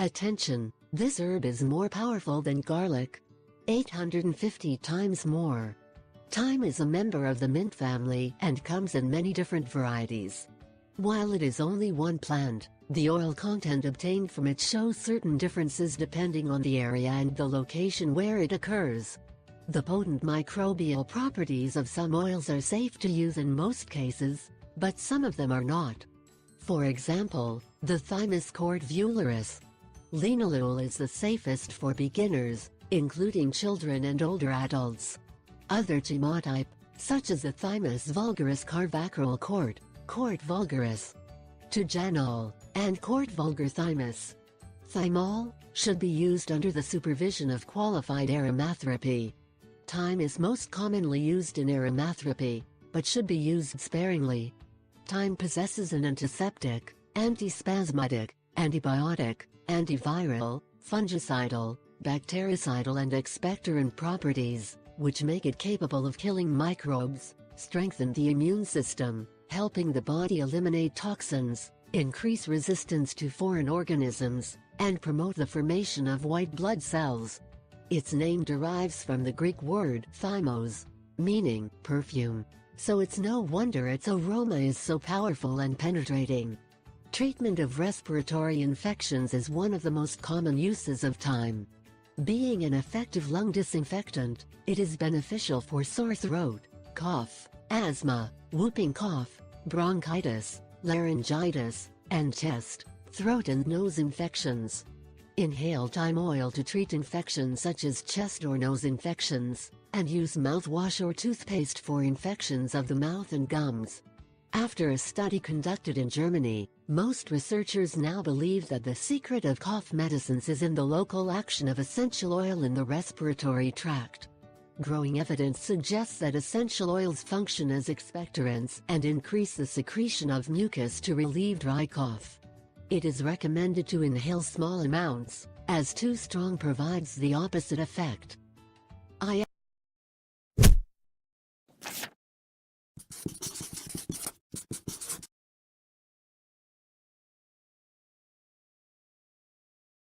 Attention, this herb is more powerful than garlic. 850 times more. Thyme is a member of the mint family and comes in many different varieties. While it is only one plant, the oil content obtained from it shows certain differences depending on the area and the location where it occurs. The potent microbial properties of some oils are safe to use in most cases, but some of them are not. For example, the Thymus cordovularis. Linalool is the safest for beginners, including children and older adults. Other chemotype, such as the Thymus vulgaris carvacrol cort vulgaris, tujanol, and cort vulgar thymus. Thymol should be used under the supervision of qualified aromatherapy. Thyme is most commonly used in aromatherapy, but should be used sparingly. Thyme possesses an antiseptic, antispasmodic, antibiotic, antiviral, fungicidal, bactericidal and expectorant properties, which make it capable of killing microbes, strengthen the immune system, helping the body eliminate toxins, increase resistance to foreign organisms, and promote the formation of white blood cells. Its name derives from the Greek word thymos, meaning perfume, so it's no wonder its aroma is so powerful and penetrating. Treatment of respiratory infections is one of the most common uses of thyme. Being an effective lung disinfectant, it is beneficial for sore throat, cough, asthma, whooping cough, bronchitis, laryngitis, and chest, throat and nose infections. Inhale thyme oil to treat infections such as chest or nose infections, and use mouthwash or toothpaste for infections of the mouth and gums. After a study conducted in Germany, most researchers now believe that the secret of cough medicines is in the local action of essential oil in the respiratory tract. Growing evidence suggests that essential oils function as expectorants and increase the secretion of mucus to relieve dry cough. It is recommended to inhale small amounts, as too strong provides the opposite effect.